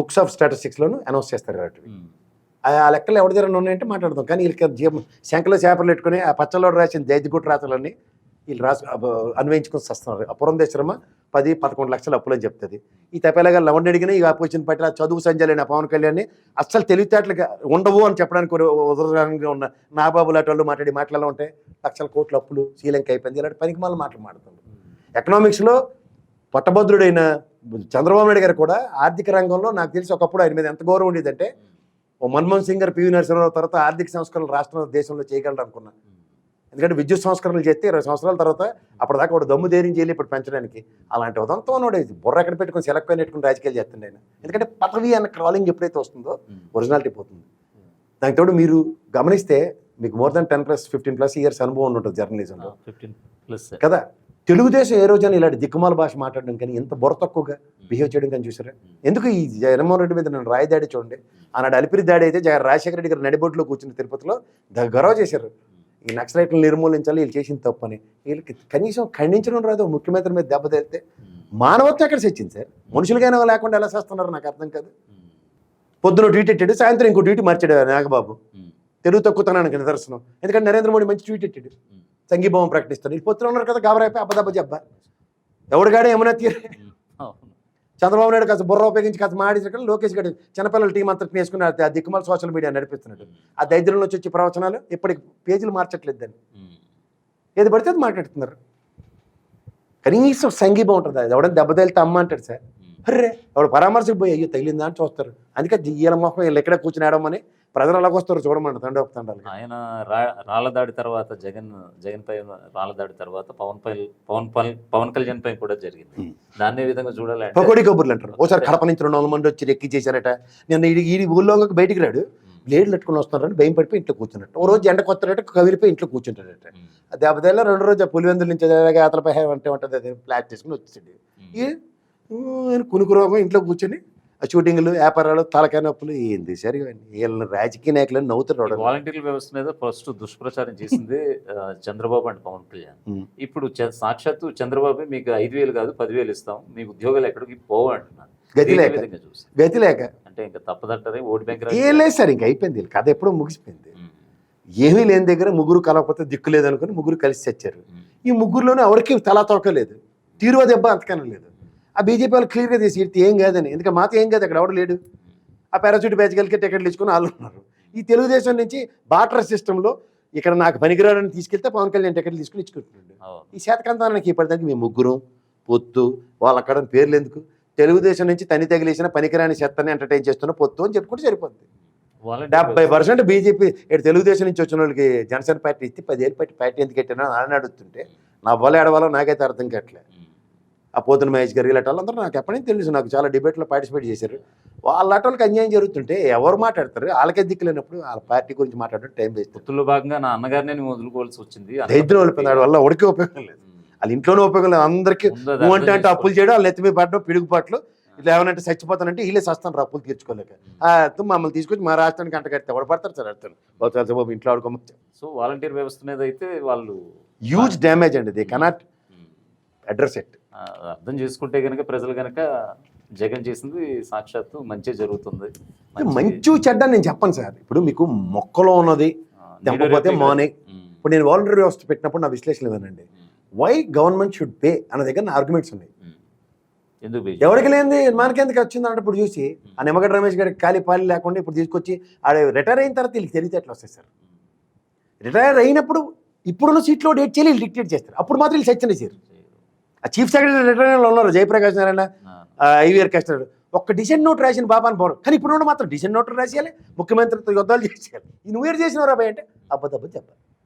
Books of స్టాటిస్టిక్స్లోనూ announce చేస్తారు అలాంటివి. ఆ లెక్కలు ఎవరి దగ్గర ఉన్నాయంటే మాట్లాడదాం. కానీ వీళ్ళకి శంకలో చేపలు పెట్టుకుని ఆ పచ్చలో రాసిన దైద్యగుట్టు రాతలన్నీ వీళ్ళు అన్వయించుకొని వస్తున్నారు. ఆ పురంధేశ్వరమ్మ 10-11 లక్షల అప్పులని చెప్తుంది. ఈ తప్పేలాగా లవణ్ అడిగినా ఈ అపోజిషన్ పార్టీ చదువు సంజయ్ పవన్ కళ్యాణ్ని అస్సలు తెలివితేటలుగా ఉండవు అని చెప్పడానికి ఉదాహరణగా ఉన్న నాబాబు లాంటి వాళ్ళు మాట్లాడాలి ఉంటాయి. లక్షల కోట్ల అప్పులు శ్రీలంక అయిపోయింది. ఇలాంటి పనికి మాటలు మాట్లాడుతుంది. ఎకనామిక్స్లో పట్టభద్రుడైన చంద్రబాబు నాయుడు గారు కూడా ఆర్థిక రంగంలో నాకు తెలిసి ఒకప్పుడు ఆయన మీద ఎంత గౌరవం ఉండేదంటే మన్మోహన్ సింగ్ గారు, పివి నరసింహరావు తర్వాత ఆర్థిక సంస్కరణలు రాష్ట్రంలో దేశంలో చేయగలరు అనుకున్నా. ఎందుకంటే విద్యుత్ సంస్కరణలు చేస్తే 20 సంవత్సరాల తర్వాత అప్పటిదాకా వాడు దమ్ము ధైర్యం చేయలేదు ఇప్పుడు పెంచడానికి. అలాంటి ఉదంతో ఉన్నాడు. బుర్ర ఎక్కడ పెట్టుకుని సెలెక్ట్ పెట్టుకుని రాజకీయాలు చేస్తుండే ఆయన. ఎందుకంటే పదవి అన్న క్రాలింగ్ ఎప్పుడైతే వస్తుందో ఒరిజినాలిటీ పోతుంది. దానికి తోడు మీరు గమనిస్తే మీకు మోర్ దాన్ 10+15+ ఇయర్స్ అనుభవం ఉంటుంది జర్నలిజంలో కదా. తెలుగుదేశం ఏ రోజైనా ఇలాంటి దిక్కుమాల భాష మాట్లాడడం కానీ ఎంత బుర్ర తక్కువగా బిహేవ్ చేయడం కానీ చూసారా? ఎందుకు ఈ జగన్మోహన్ రెడ్డి మీద నన్ను రాయి దాడి చూడండి. ఆనాడు అలిపిరి దాడి అయితే రాజశేఖర రెడ్డి గారు నడిబొట్టులో కూర్చుని తిరుపతిలో గౌరవ చేశారు. ఈ నక్సలైట్లను నిర్మూలించాలి, వీళ్ళు చేసిన తప్పని. వీళ్ళకి కనీసం ఖండించడం రాదు. ముఖ్యమంత్రి మీద దెబ్బ తేలితే మానవత్వం ఎక్కడ చచ్చింది సార్? మనుషులకైనా లేకుండా ఎలా చేస్తున్నారు నాకు అర్థం కాదు. పొద్దున ట్వీట్ ఎట్టాడు, సాయంత్రం ఇంకో ట్వీట్ మార్చాడు నాగబాబు. తెలుగు తక్కువతనానికి నిదర్శనం. ఎందుకంటే నరేంద్ర మోడీ మంచి ట్వీట్ ఎట్టాడు, సంఘీభావం ప్రకటిస్తాడు. వీళ్ళు పొత్తులు ఉన్నారు కదా, గాబరైపోయి అబ్బదబ్బ జబ్బా ఎవడుగాడే ఏమన్నా తీరే. చంద్రబాబు నాయుడు కాస్త బుర్ర ఉపయోగించి కాస్త మాడించడం, లోకేష్ గారు చిన్నపిల్లల టీం అంతా వేసుకుని ఆ దిక్కుమాల సోషల్ మీడియా నడిపిస్తున్నాడు. ఆ దరిద్రంలో వచ్చి ప్రవచనాలు ఇప్పటికి పేజీలు మార్చట్లేదు దాన్ని. ఏది పడితే అది మాట్లాడుతున్నారు. కనీసం సంఘీభావం ఉంటుంది. అది ఎవడని దెబ్బ తగిలితే అమ్మ అంటాడు సార్. అర్రే ఎవడు పరామర్శకు పోయి అయ్యో తగిలిందా అని చూస్తారు. అందుకే వీళ్ళ మొహం వీళ్ళు ఎక్కడ కూర్చుని ఆడమని ప్రజలు అలాగొస్తారు చూడమంట తండాలి. ఆయన రాళ్ల దాడి తర్వాత జగన్ పై రాళ్ల దాడి తర్వాత పవన్ కళ్యాణ్ పై కూడా జరిగింది. దాన్ని విధంగా చూడాలి. పకోడీ కబుర్లు అంటారు. ఓసారి కడప నుంచి 200 మంది వచ్చి రెక్కి చేశారట. నేను ఈ ఊళ్ళో బయటికి రాడు, బ్లేడ్లు పెట్టుకుని వస్తున్నారని భయం పడిపోయి ఇంట్లో కూర్చున్నట్టు. ఓ రోజు ఎండ కొత్తట కవిలిపోయి ఇంట్లో కూర్చుంటాడట. దెబ్బతేలా 2 రోజు పులివెందుల నుంచి అతలపై అంటే ఉంటుంది, అది ఫ్లాట్ చేసుకుని వచ్చేసాడు. కునుకు రోగం ఇంట్లో కూర్చొని ఆ షూటింగ్లు, వ్యాపారాలు, తలకాయ నొప్పులు ఏంది సరే. వీళ్ళని రాజకీయ నాయకులను నవ్వుతారు. వాలంటీర్ల వ్యవస్థ మీద ఫస్ట్ దుష్ప్రచారం చేసింది చంద్రబాబు అండ్ పవన్ కళ్యాణ్. ఇప్పుడు సాక్షాత్తు చంద్రబాబు మీకు 5,000 కాదు 10,000 ఇస్తాం, మీకు ఉద్యోగాలు ఎక్కడికి పోవు అంటున్నారు. గతి లేక అంటే ఇంకా తప్పదంటారే ఓటు బ్యాంక్ ఏం లేదు సార్. ఇంక అయిపోయింది కథ, ఎప్పుడో ముగిసిపోయింది. ఏమీ లేని దగ్గర ముగ్గురు కలవకపోతే దిక్కు లేదనుకుని ముగ్గురు కలిసి చచ్చారు. ఈ ముగ్గురులోనే ఎవరికి తలా తోకలేదు, తీరువ దెబ్బ అంతకన్నా లేదు. ఆ బీజేపీ వాళ్ళు క్లియర్గా తీసి ఇడితే ఏం కాదని. ఎందుకంటే మాతో ఏం కాదు, అక్కడ ఎవడు లేడు. ఆ పారాచూట్ బ్యాచ్కి టికెట్లు ఇచ్చుకొని వాళ్ళు ఉన్నారు. ఈ తెలుగుదేశం నుంచి బాటర్ సిస్టంలో ఇక్కడ నాకు పనికిరాడని తీసుకెళ్తే పవన్ కళ్యాణ్ టికెట్లు తీసుకుని ఇచ్చుకుంటున్నాడు. ఈ శాతకాంతానికి ఇప్పటిదానికి మేము ముగ్గురం పొత్తు వాళ్ళు అక్కడ పేర్లు ఎందుకు? తెలుగుదేశం నుంచి తని తగిలేసిన పనికిరాని చెత్తని ఎంటర్టైన్ చేస్తున్న పొత్తు అని చెప్పుకుంటే సరిపోద్ది. 70% బీజేపీ ఇక్కడ తెలుగుదేశం నుంచి వచ్చిన వాళ్ళకి జనసేన పార్టీ ఇస్తే 10 ఏళ్ళు పార్టీ ఎందుకు పెట్టినా అని అడుగుతుంటే నా వల్ల ఏడవాలో నాకైతే అర్థం కావట్లే. ఆ పోతున్న మహేష్ గారు ఇలాంటి వాళ్ళందరూ నాకు ఎప్పటి నుంచి తెలుసు, నాకు చాలా డిబేట్లో పార్టిసిపేట్ చేశారు. వాళ్ళ వాళ్ళకి అన్యాయం జరుగుతుంటే ఎవరు మాట్లాడతారు? వాళ్ళకే దిక్కులేనప్పుడు వాళ్ళ పార్టీ గురించి మాట్లాడడం టైం వేస్ట్. పొత్తుల్లో భాగంగా నా అన్నగారిని వదులుకోవాల్సి వచ్చింది. దరిద్రం వెళ్ళిపోయినాడు వల్ల ఉడికే ఉపయోగం లేదు, వాళ్ళ ఇంట్లోనే ఉపయోగం లేదు. అందరికీ అంటే అప్పులు చేయడం, వాళ్ళు ఎత్తిమీ పడడం, పిడుగుపాట్లు ఇట్లా ఏమనంటే చచ్చిపోతానంటే వీళ్ళే సస్తాను అప్పులు తీర్చుకోలేక. మమ్మల్ని తీసుకొచ్చి మా రాష్ట్రానికి అంట కడితే ఎవరు పడతారు సార్? అర్థం బాబు ఇంట్లో ఆడుకోమని. సో వాలంటీర్ వ్యవస్థ మీద అయితే వాళ్ళు హ్యూజ్ డ్యామేజ్ అండి. They cannot address it. అర్థం చేసుకుంటే కనుక ప్రజలు కనుక జగన్ చేసింది సాక్షాత్తు మంచి జరుగుతుంది. మంచి చెడ్డ నేను చెప్పను సార్. ఇప్పుడు మీకు మొక్కలో ఉన్నది తెంపకపోతే మార్నింగ్. ఇప్పుడు నేను వాలంటీర్ వ్యవస్థ పెట్టినప్పుడు నా విశ్లేషణ ఏమేనండి, వై గవర్నమెంట్ షుడ్ పే అన్న దగ్గర నా ఆర్గ్యుమెంట్స్ ఉన్నాయి. ఎవరికి లేనిది మనకెందుకు వచ్చింది అంటే ఇప్పుడు చూసి ఆ నిమ్మగడ్డ రమేష్ గారికి ఖాళీ పాలి లేకుండా ఇప్పుడు తీసుకొచ్చి ఆడ రిటైర్ అయిన తర్వాత వీళ్ళకి తెలివితే ఎట్లా వస్తాయి సార్? రిటైర్ అయినప్పుడు ఇప్పుడున్న సీట్లో డేట్ చేయాలి, వీళ్ళు డిక్టేట్ చేస్తారు. అప్పుడు మాత్రం వీళ్ళు సచ్చిన సార్. ఆ చీఫ్ సెక్రటరీ రిటైర్లో ఉన్నారు జయప్రకాష్ నారాయణ, ఐవీఆర్ కస్టర్, ఒక్క డిసెంట్ నోట్ రాసిన బాబాని పోరు. కానీ ఇప్పుడు మాత్రం డిసెంట్ నోట్ రాసేయాలి, ముఖ్యమంత్రితో యుద్ధాలు చేసేయాలి. ఈ నువ్వు ఏడు చేసినవరా భయ అంటే అబ్బదబ్బ చెప్పాలి.